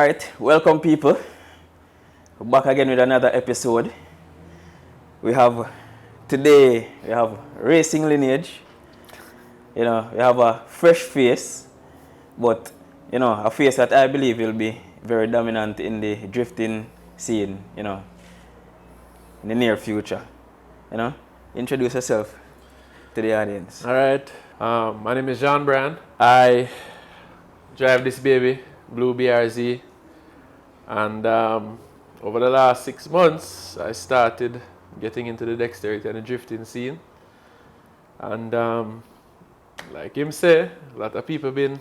Alright, welcome people. We're back again with another episode. Today we have racing lineage. We have a fresh face, but a face that I believe will be very dominant in the drifting scene, in the near future. Introduce yourself to the audience. Alright, my name is Jahun Bryan. I drive this baby, Blue BRZ, and over the last 6 months I started getting into the dexterity and the drifting scene, and like him say, a lot of people been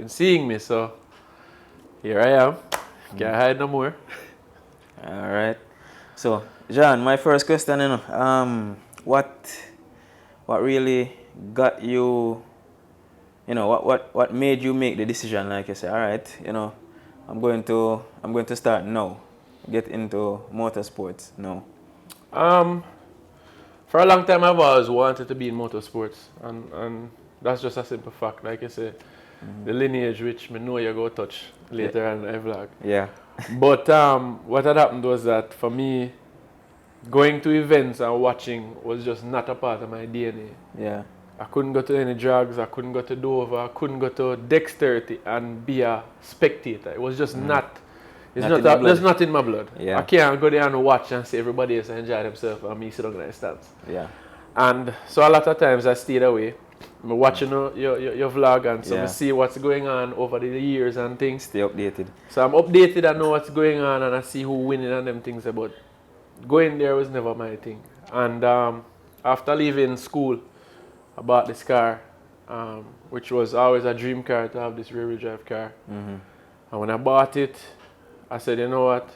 seeing me, so here I am. Can't hide no more. Alright, so Jhaun, my first question, what really got you, what made you make the decision, like you say, alright, I'm going to start now, get into motorsports now? For a long time I've always wanted to be in motorsports, and that's just a simple fact. Like I say, the lineage which I know you go touch later on in the vlog. Yeah. But what had happened was that for me, going to events and watching was just not a part of my DNA. Yeah. I couldn't go to any drugs, I couldn't go to Dover, I couldn't go to dexterity and be a spectator. It was just there's not in my blood. Yeah. I can't go there and watch and see everybody else enjoy themselves and me sit down in the stands. Yeah. And so a lot of times I stayed away. I'm watching your vlog, and so I see what's going on over the years and things. Stay updated. So I'm updated, I know what's going on, and I see who winning and them things, but going there was never my thing. And after leaving school, I bought this car, which was always a dream car to have, this rear-wheel drive car. And when I bought it, I said, you know what?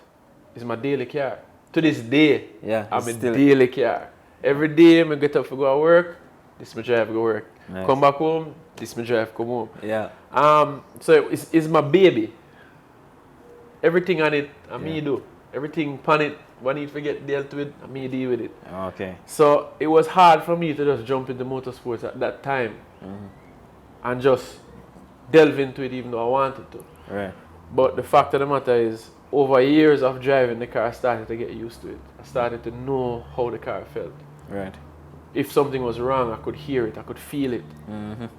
It's my daily car. To this day, I'm a daily car. Every day I get up to go to work, this is my drive to go work. Nice. Come back home, this is my drive come home. Yeah. So it's my baby. Everything on it, me do. Everything on it, when you forget dealt with, me deal with it. Okay. So it was hard for me to just jump into motorsports at that time and just delve into it even though I wanted to. Right. But the fact of the matter is, over years of driving the car, I started to get used to it. I started to know how the car felt. Right. If something was wrong, I could hear it, I could feel it.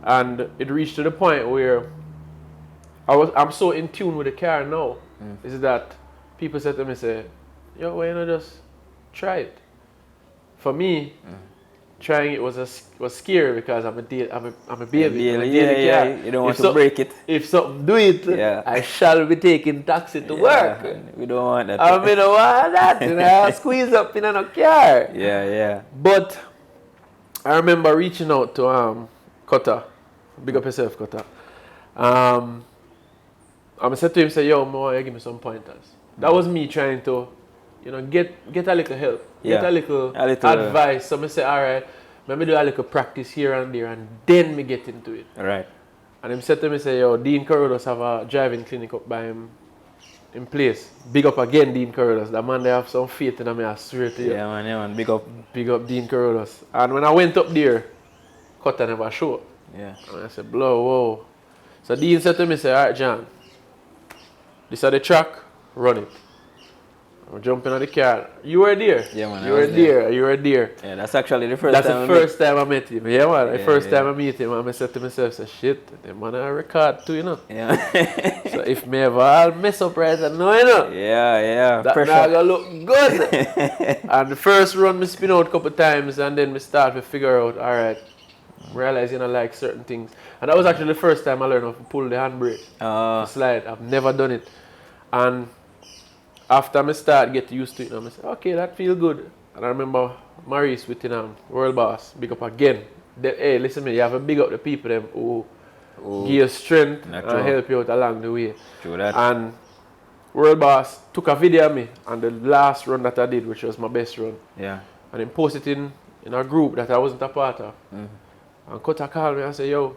And it reached to the point where I'm so in tune with the car now, is that people said to me, yo, why not just try it? For me, trying it was scary because I'm a baby. I'm a daily car. You don't want to break it. If something do it, I shall be taking taxi to work. We don't want that. I don't want that. I squeeze up in a car. Yeah. But I remember reaching out to Cutter. Big up yourself, Cutter. I said to him, yo, I want you to give me some pointers. That was me trying to, get a little help, get a little advice. So I say, all right, let me do a little practice here and there, and then me get into it. Right. And he said to me, yo, Dean Carruthers have a driving clinic up by him in place. Big up again, Dean Carruthers. That man, they have some faith in me, I swear to you. Yeah, man, big up. Big up Dean Carruthers. And when I went up there, Cutter never showed. Yeah. And I said, whoa. So Dean said to me, all right, John, this is the track, run it. I'm jumping on the car. You were there. Yeah, man. You were there. Yeah, that's actually the first time. That's the first time I met him. Yeah, man. The first time I meet him, I said to myself, shit, the man I record too, Yeah. So if me ever I'll mess up right now, Yeah. That not gonna look good. And the first run, me spin out a couple times, and then me start to figure out, all right, realizing I like certain things. And that was actually the first time I learned how to pull the handbrake. Slide. I've never done it. And after I start get used to it, I say, okay, that feel good. And I remember Maurice with World Boss, big up again. Hey, listen to me, you have to big up the people them who give you strength and help you out along the way. True that. And World Boss took a video of me on the last run that I did, which was my best run. Yeah. And then posted it in a group that I wasn't a part of. And Kota called me and said, yo,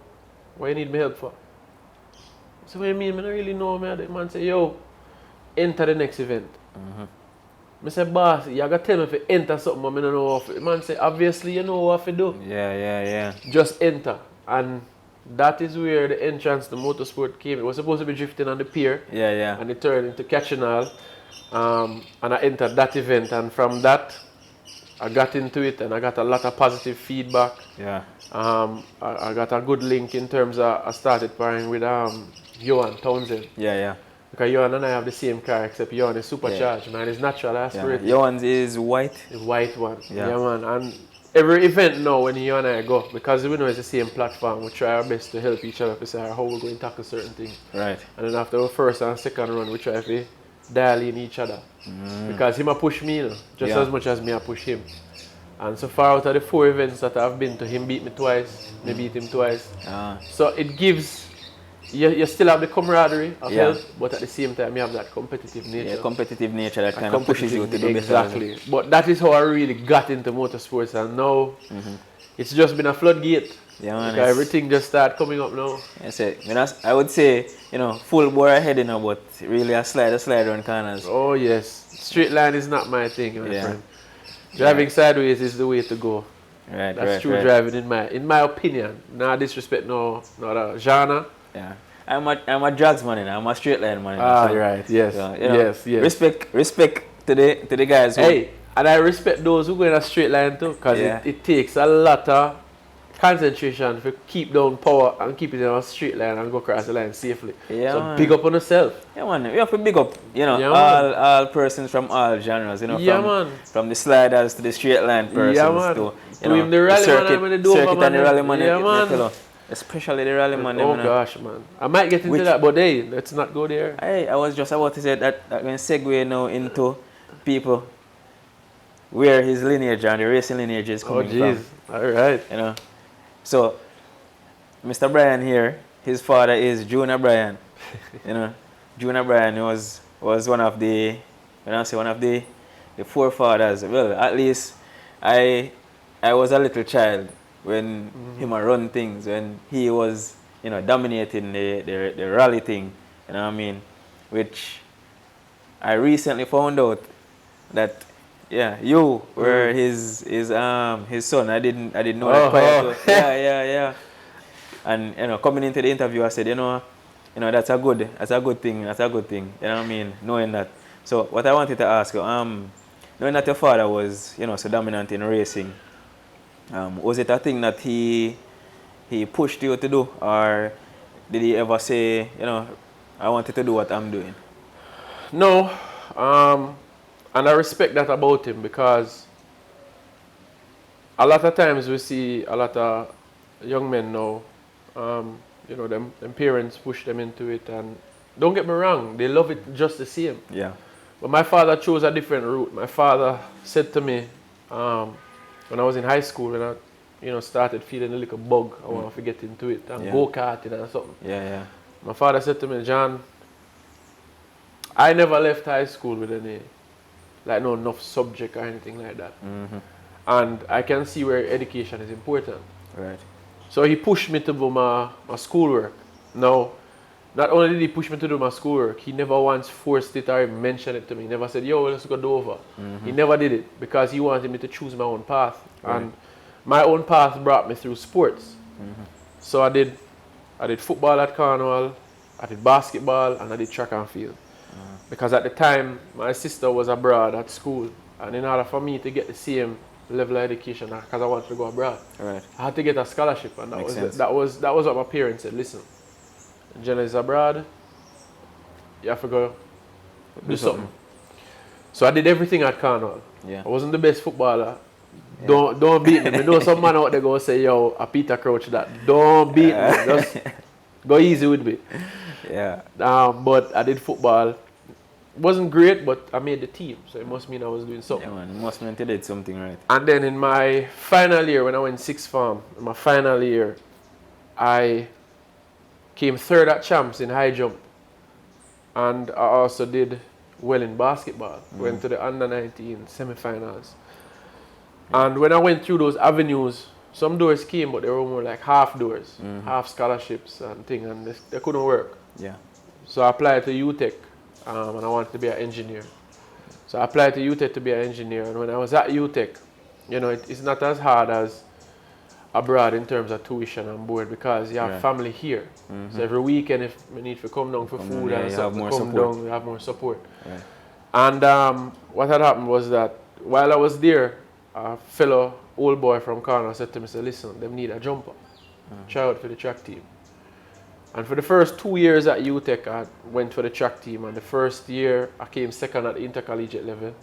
what you need me help for? I said, what do you mean? I don't really know, man. The man said, yo, enter the next event. I said, boss, you got to tell me if you enter something, but I don't know what to do. The man said, obviously you know what to do. Yeah. Just enter. And that is where the entrance to motorsport came. It was supposed to be drifting on the pier. Yeah. And it turned into catching all. And I entered that event. And from that, I got into it and I got a lot of positive feedback. Yeah. I got a good link in terms of I started pairing with Jhaun Townsend. Yeah. Because Jhaun and I have the same car, except Jhaun is supercharged, man. It's natural aspirated. Jhaun is white. The white one. Yeah, man. And every event now when Jhaun and I go, because we know it's the same platform, we try our best to help each other to say how we're going to tackle certain things. Right. And then after our first and second run, we try to dial in each other. Because him a push me, just as much as me I push him. And so far out of the 4 events that I've been to, him beat me twice, me beat him twice. So it gives, you still have the camaraderie of help, but at the same time you have that competitive nature. Yeah, competitive nature that kind of pushes you to do better. Exactly. But that is how I really got into motorsports, and now it's just been a floodgate. Yeah, man. Everything just started coming up now. I would say, full bore ahead, but really a slide on corners. Oh yes. Straight line is not my thing, my friend. Driving sideways is the way to go. Right, That's true driving in my opinion. No disrespect, no genre. Yeah, I'm a drags man, I'm a straight line man. Right, yes, yes. Respect to the guys. Hey, and I respect those who go in a straight line too, because it takes a lot of concentration to keep down power and keep it in a straight line and go across the line safely. Yeah, so big up on yourself. Yeah, man. We have to big up, all persons from all genres, from the sliders to the straight line persons to even the rally circuit and the rally man. Especially the rally man. Oh gosh, man. I might get into that, but hey, let's not go there. I was just about to say that I'm going to segue now into people where his lineage and the racing lineage is coming from. All right. So, Mr. Bryan here, his father is Jahun Bryan. Jahun Bryan was one of the, when I say one of the forefathers. Well, at least I was a little child when him run things, when he was, dominating the rally thing, which I recently found out that you were his son. I didn't know that prior to. Yeah. And coming into the interview, I said, that's a good thing. Knowing that. So what I wanted to ask you, knowing that your father was, so dominant in racing, was it a thing that he pushed you to do, or did he ever say, I wanted to do what I'm doing? No. And I respect that about him, because a lot of times we see a lot of young men now, them parents push them into it, and don't get me wrong, they love it just the same. Yeah. But my father chose a different route. My father said to me, when I was in high school, when I started feeling a little bug, I wanted to get into it, and go-karting and something. Yeah. My father said to me, John, I never left high school with any, no enough subject or anything like that. And I can see where education is important. Right. So he pushed me to do my schoolwork. Now, not only did he push me to do my schoolwork, he never once forced it or mentioned it to me. He never said, yo, let's go do over. He never did it, because he wanted me to choose my own path. Right. And my own path brought me through sports. So I did football at Cornwall, I did basketball, and I did track and field. Because at the time, my sister was abroad at school, and in order for me to get the same level of education, because I wanted to go abroad, right, I had to get a scholarship, and that was what my parents said. Listen, Jenna is abroad, you have to go do something. So I did everything at Cornwall. Yeah. I wasn't the best footballer. Yeah. Don't beat me. I know some man out there go say, yo, a Peter Crouch that. Don't beat me. Just go easy with me. Yeah. But I did football. wasn't great, but I made the team, so it must mean I was doing something. Yeah, man. It must mean you did something right. And then in my final year, when I went sixth form, in my final year, I came third at champs in high jump. And I also did well in basketball. Went to the under-19 semifinals. And when I went through those avenues, some doors came, but they were more like half doors, half scholarships and things, and they couldn't work. Yeah. So I applied to UTech, and I wanted to be an engineer. So I applied to UTech to be an engineer, and when I was at UTech, you know, it's not as hard as abroad in terms of tuition and board because you have family here. So every weekend, if we need to come down for food and stuff, we have more support. Right. And what had happened was that while I was there, a fellow old boy from Cornwall said to me, say, listen, they need a jumper. Try out for the track team. And for the first 2 years at UTech, I went for the track team. And the first year, I came second at the intercollegiate level.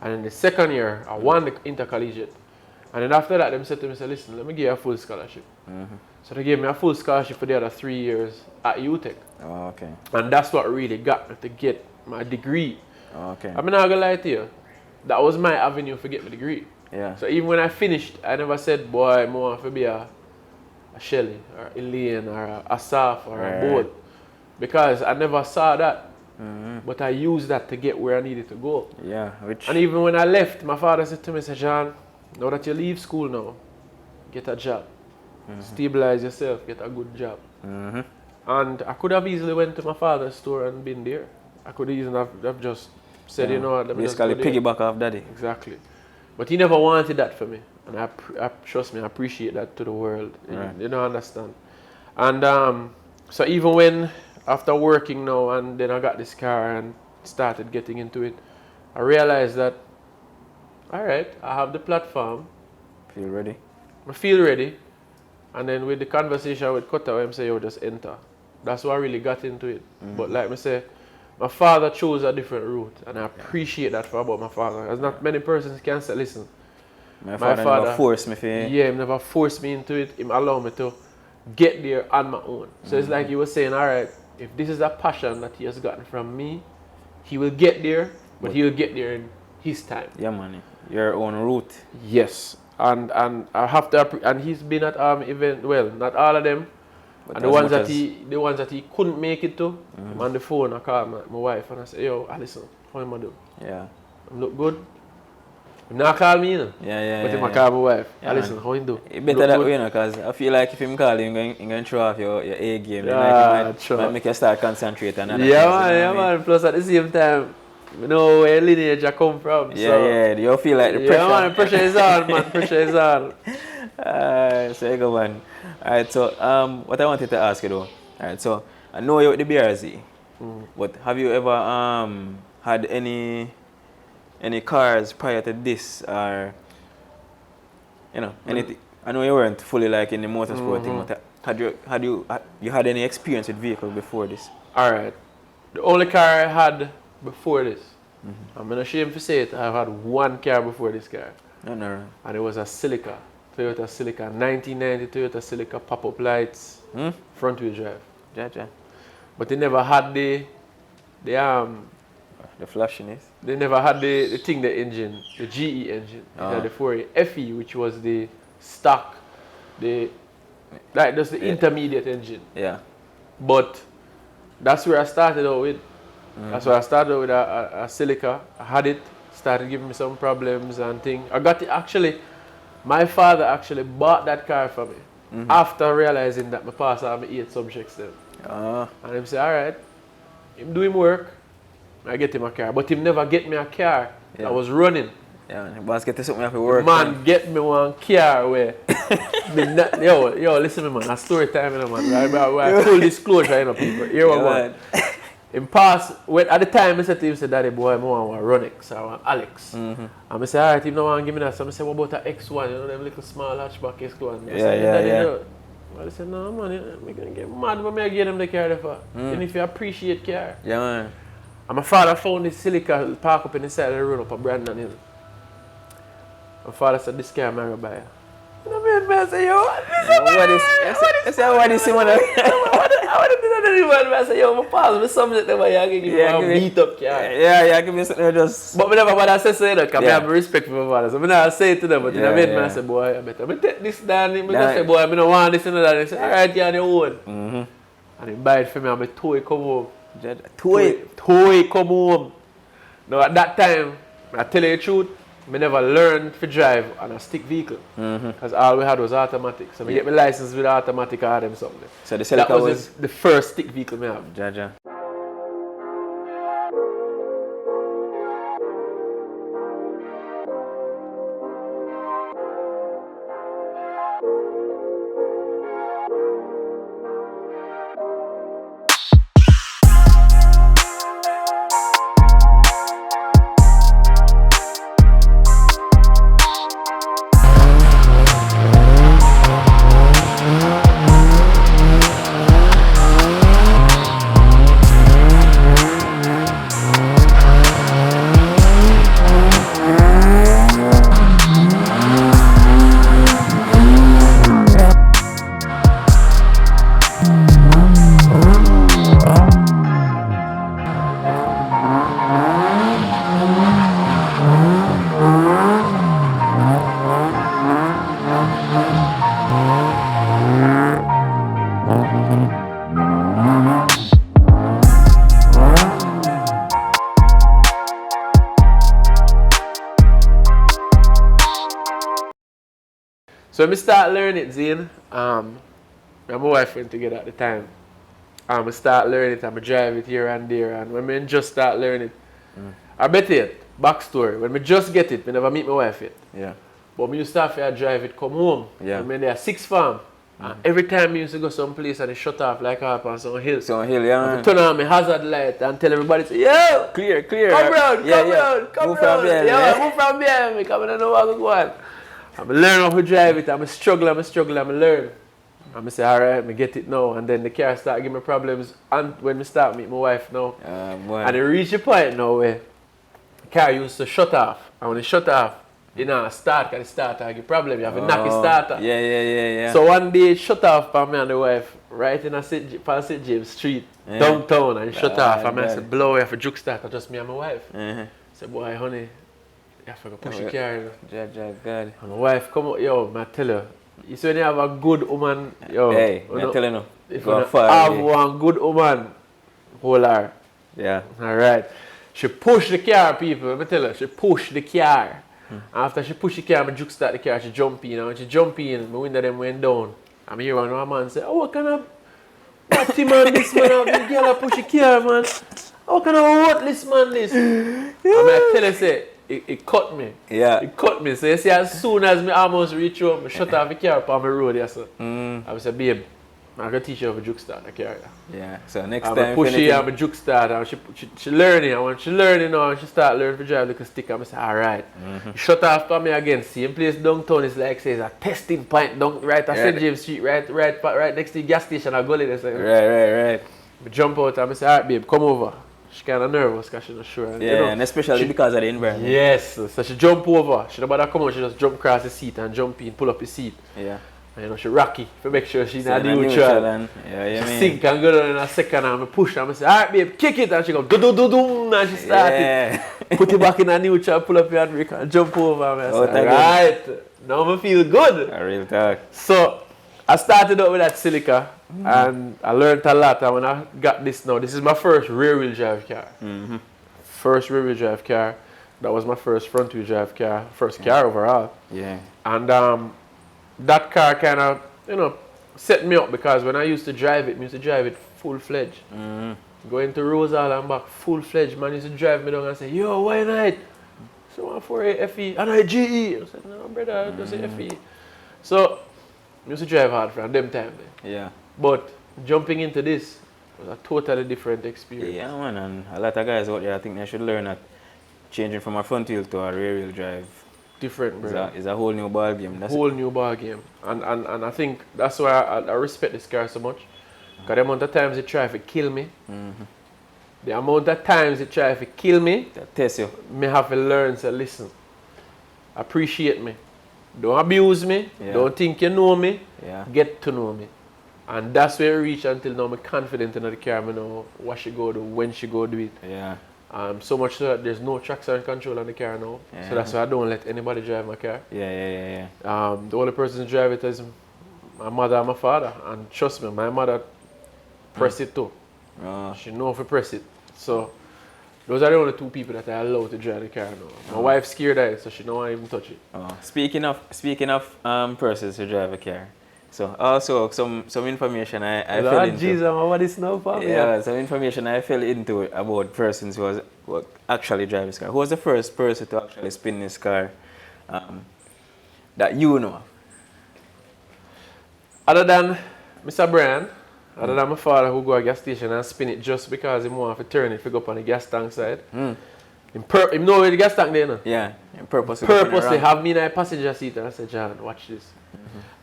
And in the second year, I won the intercollegiate. And then after that, they said to me, say, listen, let me give you a full scholarship. So they gave me a full scholarship for the other 3 years at UTech. Oh, okay. And that's what really got me to get my degree. Oh, okay. I'm not gonna lie to you. That was my avenue for getting my degree. Yeah. So even when I finished, I never said, boy, I want to be a Shelley or Elaine or a Asaf or a Bolt. Because I never saw that. But I used that to get where I needed to go. Yeah. And even when I left, my father said to me, say, Jhaun, now that you leave school now, get a job. Stabilize yourself, get a good job. And I could have easily went to my father's store and been there. I could easily have just said, you know what, let me basically just go there. piggyback off daddy. Exactly. But he never wanted that for me. And I trust me, I appreciate that to the world. Right. You don't understand. And so even when, after working now, and then I got this car and started getting into it, I realized that, all right, I have the platform. Feel ready? I feel ready. And then with the conversation with Kota, I say, yo, just enter. That's why I really got into it. But like I say, my father chose a different route. And I appreciate that about my father. There's not many persons can say, listen, my father never forced me for he never forced me into it. He allowed me to get there on my own. So it's like he was saying, all right, if this is a passion that he has gotten from me, he will get there, but he will get there in his time. Yeah, man. Your own route. Yes. And I have to, and he's been at event, well, not all of them. But and the ones that he couldn't make it to, I'm on the phone, I call my wife and I say, yo, listen, how am I doing? Yeah. I look good. He not call me, you know. Yeah. But I call my wife. Yeah, listen, how you do? It better that way, you know, because I feel like if him call you, you're going to throw off your A game. Might make you start concentrating on other things, man. Plus at the same time, you know where lineage I come from. Yeah, you feel like the pressure. Yeah, man, the pressure is on, man. Pressure is on. So you go, man. Alright, so what I wanted to ask you though. Alright, so I know you're with the BRZ, but have you ever had any cars prior to this, or you know anything? I know you weren't fully like in the motorsport thing, but had you had any experience with vehicles before this? Alright, the only car I had before this, I'm not ashamed to say it, I've had one car before this car. No. And it was a Celica, Toyota Celica, 1990 Toyota Celica pop-up lights, front wheel drive. Yeah. But they never had the flashiness. They never had the thing, the engine, the GE engine. They had the 4A FE, which was the stock, that's the intermediate engine. Yeah. But that's where I started out with. That's why I started with a Celica. I had it, started giving me some problems and things. I got it actually, my father actually bought that car for me after realizing that my passed all my 8 subjects then. And he said, all right, him do him work, I get him a car. But him never get me a car that was running. Yeah, the boss get to something have to work. Man, get me one car where, yo, listen to me, man, a story time, you know, man. Right, full disclosure, you know, people. Here we go. In past, at the time, I said to him, Daddy boy, I want a Ronex, I want Alex. And I said, all right, if no one give me that, so I said, what about an X1, you know, them little small hatchback X1. Yeah. I said, no, man, I'm going to get mad when I get them the car for. And if you appreciate car. Yeah, man. And my father found this Celica park up in the side of the road up at Brandon Hill. My father said, this car I'm going to buy. You know, bed, man. I say, yo, What is him? I want to do that anymore, man. I say, yo, my pause, my subject, them, I give you a beat up, yeah. Yeah, give me something just... But I never want to say so, you know, because I have respect for my father. So I never say it to them, but in a bed, man, I say, boy, I better take this down. I say, boy, I don't want this and that. They say, all right, you're on your own. And he buy it for me, and I toy come home. Toy come home. Now, at that time, I tell you the truth, I never learned to drive on a stick vehicle. Because all we had was automatic. So I get my license with automatic or them something. So the that was the first stick vehicle I have. Jaja. So when I start learning it, Zane, me and my wife went together at the time. I start learning it, I drive it here and there, and when I just start learning it, I bet it, backstory, when I just get it, I never meet my wife yet. Yeah. But I used to have to drive it, come home, yeah. and there are 6 farm. And every time I used to go someplace and it shut off like up on some hill. Some hill, yeah. I turn on my hazard light and tell everybody, say, yo! Clear. Come round, come move round. From behind, yeah, move from behind me, because I don't know what go on. I'm learn how to drive it, I'm struggle, I learn. And I say, alright, I get it now. And then the car start giving me problems and when I start meet my wife now. And it reach a point now where the car used to shut off. And when it shut off, you know, start, because the starter give problem. You have to knock the starter. Yeah. So one day it shut off for me and the wife, right in St. James Street, downtown, and it shut off. And I said, blow, you have a juke starter, just me and my wife. I said, boy, honey, you have to push the car. You know. God. And my wife come out, yo, I tell her, you see when you have a good woman, yo. Hey, I'm telling you. If you have one good woman, hold her. Yeah. Alright. She pushed the car, people, let me tell her, she pushed the car. After she pushed the car, I juke start the car, she jump in. And when she jump in, my window them went down. I'm here one man say, oh, what kind of batty man this man? The girl push the car, man. How kind of worthless man this? And I tell her, say, it cut me. Yeah. It cut me. So you see, as soon as I almost reach home, I shut off the car on my road. Yes, sir. I say, babe, I'm going to teach you how to juke start the car. Yeah. So next time, I push her, I'm a juke start. And she learning. And when she learning now, she start learning to drive like a stick. I'm say, all right. Shut off for me again. Same place downtown is like, say, it's a testing point down right at St. James Street, right next to the gas station. I go there. Right. I jump out and I say, all right, babe, come over. She's kind of nervous because she's not sure. Yeah, you know, and especially because of the environment. Yes. So she jump over. She don't bother come out. She just jump across the seat and jump in, pull up the seat. Yeah. And you know, she rocky to make sure she's not neutral. And, she sink and go down in a second and I push her and I say, alright babe, kick it. And she go, do and she started. Put it back in a neutral, pull up your handbrake and jump over. And I say, alright, now I feel good. A real talk. So I started out with that silica and I learned a lot. And when I got this now, this is my first rear-wheel drive car. First rear-wheel drive car. That was my first front-wheel drive car. First car overall. Yeah. And that car kind of, you know, set me up because when I used to drive it, full-fledged. Going to Rosal and back, full-fledged. Man used to drive me down and say, yo, why not? So I'm for a FE, and I GE. I said, no, brother, just a FE. So I used to drive hard from them time. Yeah. But jumping into this was a totally different experience. Yeah, man, and a lot of guys out there, I think they should learn that changing from a front wheel to a rear wheel drive. Different, bro. It's a whole new ball game. That's whole new ball game. And I think that's why I respect this car so much. Because the amount of times it try to kill me, the amount of times it try to kill me, that test you. Me have to learn to listen. Appreciate me. Don't abuse me. Yeah. Don't think you know me. Yeah. Get to know me. And that's where I reach until now I'm confident in the car. I know what she go do, when she go do it. Yeah. So much so that there's no traction control on the car now. Yeah. So that's why I don't let anybody drive my car. Yeah. The only person who drive it is my mother and my father. And trust me, my mother press it too. She know if to press it. So those are the only 2 people that I allow to drive the car now. My wife's scared of it, so she don't want to even touch it. Speaking of persons who drive a car, so also some information I fell into. Jesus, what is now for me? Yeah, some information I fell into about persons who actually drive this car. Who was the first person to actually spin this car that you know? Other than Mr. Bryan, other than my father who go to a gas station and spin it just because he want to turn it to go up on the gas tank side. Him know where the gas tank there, no? Yeah, purposely have me in a passenger seat and I said, Jhaun, watch this.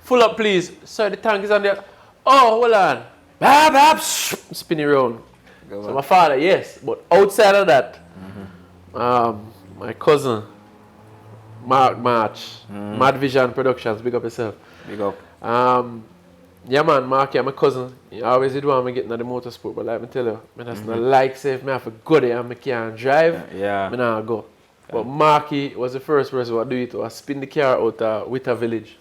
Full up please. Sorry, the tank is on there. Oh, hold on. Bap, spin it around. So my father, yes. But outside of that, my cousin, March, Mad Vision Productions, big up yourself. Big up. Yeah man, Mark, yeah, my cousin, he always did want me get into the motorsport, but like I tell you, I just not like say if I have to go there and I can't drive, I not go. But Marky was the first person who do it, who spin the car out with a village.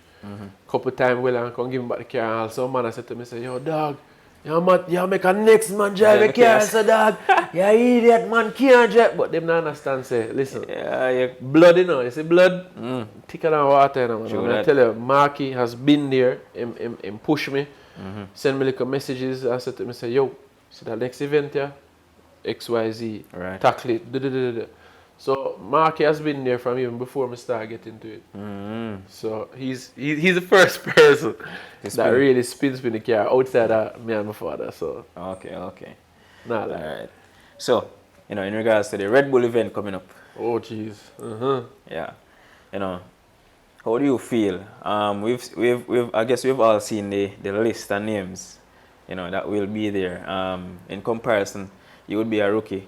Couple times, well, I come give him back the car, and also man I said to me, say, yo dog, you make a next man drive a car, so dog, you idiot man can't drive. But them not understand, say, listen, blood, you know, you see blood, thicker than water, you know, man. And I tell you, Marky has been there, him push me, send me little messages, I said to him, say, yo, see that next event here, XYZ, tackle it, So Marky has been there from even before I start getting into it. So he's the first person that really spins me the car outside of me and my father. So Okay. Nah, like. Alright. So, in regards to the Red Bull event coming up. Oh jeez. Yeah. How do you feel? I guess we've all seen the list and names, that will be there. In comparison, you would be a rookie,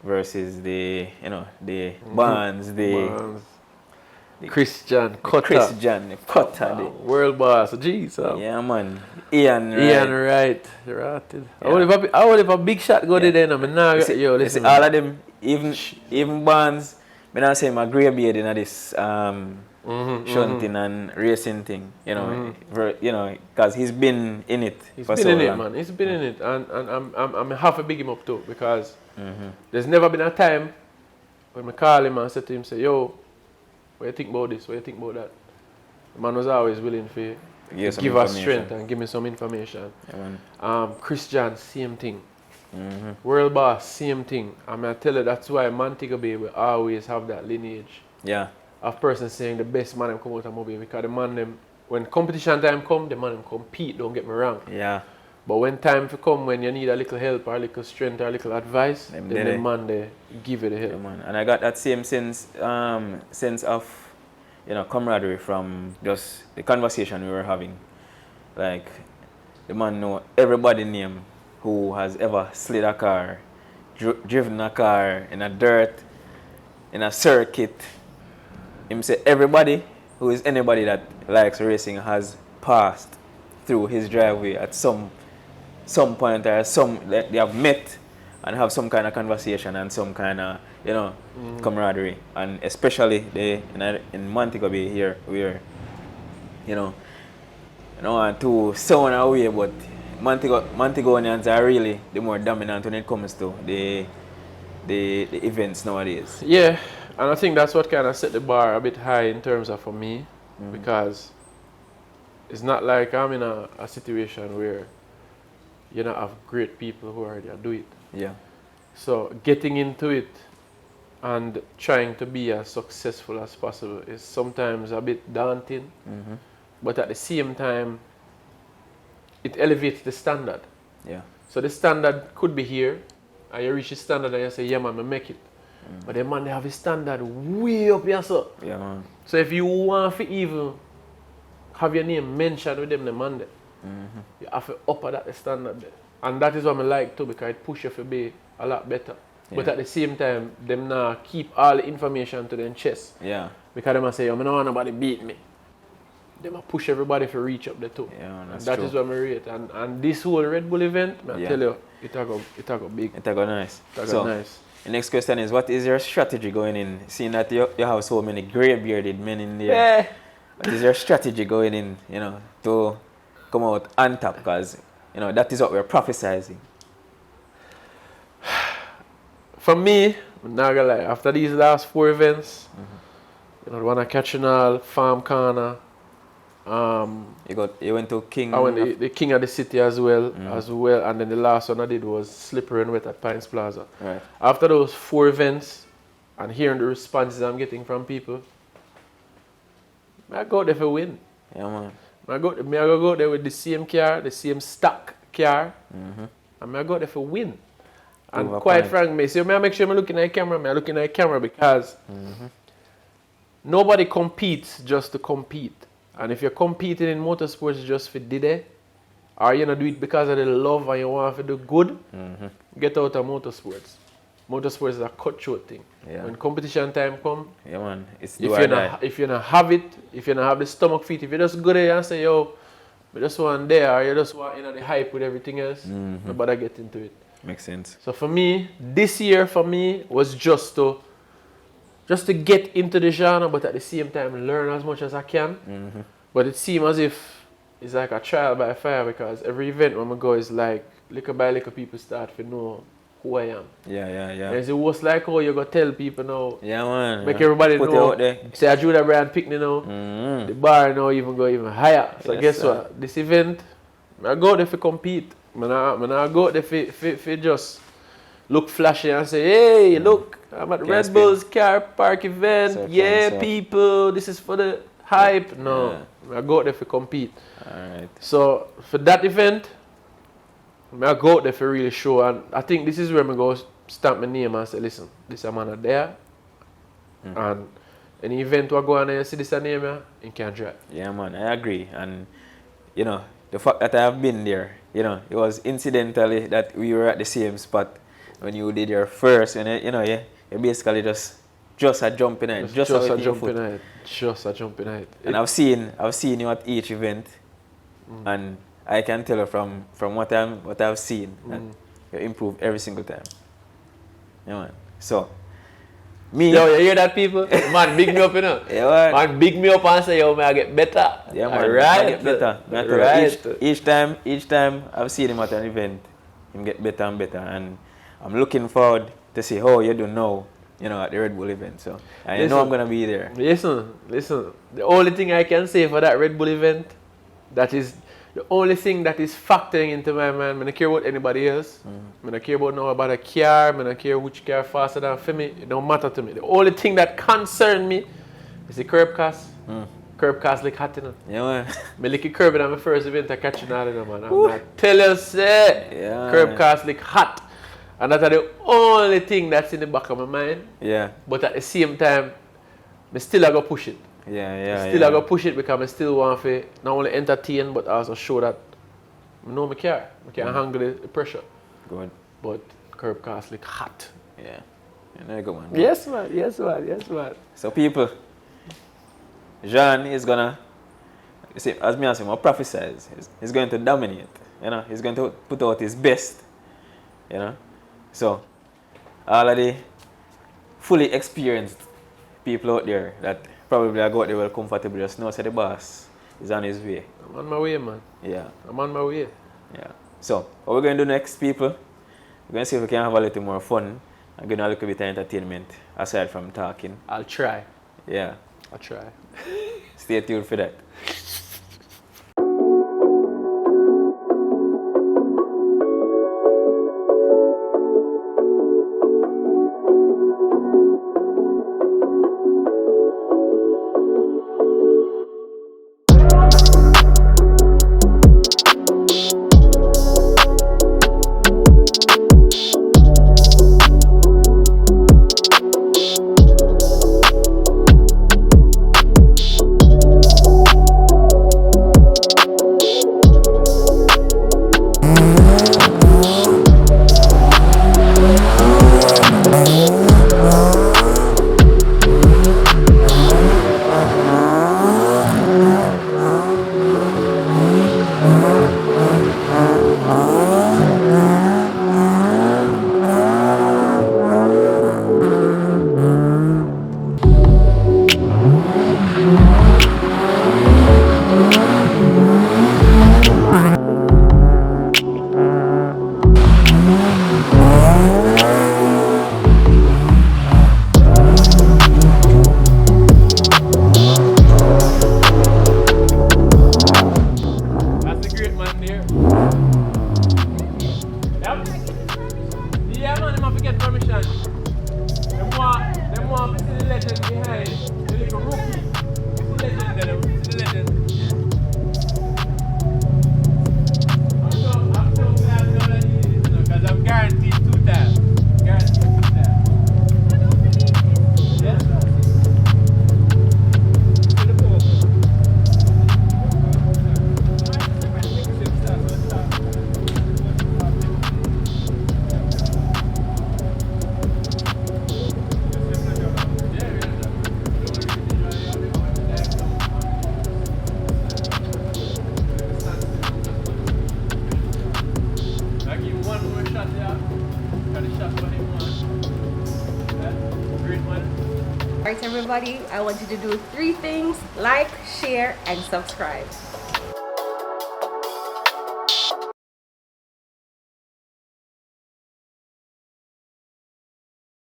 versus the Barnes, the Christian Cutter, the world boss. Jeez. Yeah, man. Ian Wright. I would have a big shot go there then. Listen. All of them, even Barnes, I not say my grey beard in this shunting and racing thing, because he's been in it for so long. Man. He's been in it, and I'm half a big him up too, because there's never been a time when I call him and said to him, say, yo, what do you think about this? What do you think about that? The man was always willing to give us strength and give me some information. Christian, same thing. World boss, same thing. I tell you, that's why Montego Bay will always have that lineage. Yeah. Of person saying the best man them come out of Mobile, because the man them, when competition time come, the man them compete, don't get me wrong. Yeah. But when time to come, when you need a little help or a little strength or a little advice, then the man they give you the help. Yeah, man. And I got that same sense of camaraderie from just the conversation we were having. Like, the man know everybody name who has ever slid a car, driven a car in a dirt, in a circuit. Him say everybody who is anybody that likes racing has passed through his driveway at some point, or they have met and have some kind of conversation and some kind of camaraderie. And especially in Montego Bay here, where I don't want to sound away, but Montegonians are really the more dominant when it comes to the events nowadays. Yeah, and I think that's what kind of set the bar a bit high in terms of for me, because it's not like I'm in a situation where you don't have great people who already do it. Yeah. So getting into it and trying to be as successful as possible is sometimes a bit daunting, but at the same time, it elevates the standard. Yeah. So the standard could be here, and you reach the standard and you say, yeah man, I make it. But the man, they have a standard way up here, so. Yeah, man. So if you want to even have your name mentioned with them, the man there, you have to up that standard there. And that is what I like too, because it pushes you to be a lot better. But at the same time, them now keep all the information to their chest. Yeah. Because them say, yo, I don't want nobody beat me. Them push everybody to reach up the top. Yeah, and that's that true. is what I rate. And this whole Red Bull event, I tell you, it a go big. It go nice. It go nice. The next question is, what is your strategy going in? Seeing that you have so many grey bearded men in there. Yeah. What is your strategy going in, to come out on top? Because, that is what we're prophesizing. For me, I'm not gonna lie, after these last 4 events, the one at Catchinall, Farm Corner, You went to King. I went the King of the City as well, and then the last one I did was Slippery and Wet at Pines Plaza. Right. After those 4 events, and hearing the responses I'm getting from people, I go there for win. Yeah, man. I go there with the same car, the same stock car, and I go there for win. And quite frankly, so I make sure I'm looking at the camera because nobody competes just to compete. And if you're competing in motorsports just for did it, or you do it because of the love and you want to do good, get out of motorsports. Motorsports is a cutthroat thing. Yeah. When competition time comes, Yeah, man. It's if you not have it, if you not have the stomach fit, if you just go there and say, yo, I just want there, or you just want the hype with everything else, nobody get into it. Makes sense. So for me, this year was just to get into the genre, but at the same time learn as much as I can. But it seems as if it's like a trial by fire because every event when I go is like little by little people start to know who I am. Yeah. And it's the worst like how you go tell people now. Yeah, man. Make everybody Put know. it out there. Say I Jahun Bryan pick me now. The bar now even go even higher. So Yes, guess sir. what? This event, I go there to compete. I go there for just look flashy and say, hey, look, I'm at Redbull's car park event. So people, this is for the hype. No, I go there to compete. Alright. So for that event, I go out there for really show. And I think this is where I go stamp my name and say, listen, this a man there. And any event I go on and you see this a name here, you can drive. Yeah, man. I agree. And, the fact that I have been there, it was incidentally that we were at the same spot when you did your first, and you basically just a jump in it. Just a jump in it. Just a jump in it. And I've seen you at each event, and I can tell you from what I've seen that you improve every single time. Yeah, man. So, me. Yo, you hear that, people? Man, big me up, Yeah, man. Man, big me up and say, yo, man, I get better. Yeah, man. Right. I get better. Right. Each time I've seen him at an event, him get better and better, and I'm looking forward to see how you do now, at the Red Bull event. So I know I'm gonna be there. Listen. The only thing I can say for that Red Bull event, that is the only thing that is factoring into my mind. I don't care about anybody else. I don't care about a car. I don't care which car faster than for me. It don't matter to me. The only thing that concerns me is the curb cast. Curb cast like hot, Yeah, man. I lick a curb in my first event I catch man. I'm not tell you, say, curb cast like hot. And that's the only thing that's in the back of my mind. Yeah. But at the same time, I still I go push it. Yeah. I go push it because I still want to not only entertain but also show that I know my car. I can handle the pressure. Good. But curb cast like hot. Yeah. Good one. Yes, man. So people, Jhaun is gonna, as me as him, I prophesize, he's going to dominate. He's going to put out his best. So all of the fully experienced people out there that probably are out there well comfortable just know that the boss is on his way. I'm on my way, man. Yeah. I'm on my way. Yeah. So what we're going to do next, people, we're going to see if we can have a little more fun and get a little bit of entertainment aside from talking. I'll try. Yeah. I'll try. Stay tuned for that. Alright everybody, I want you to do 3 things: like, share and subscribe.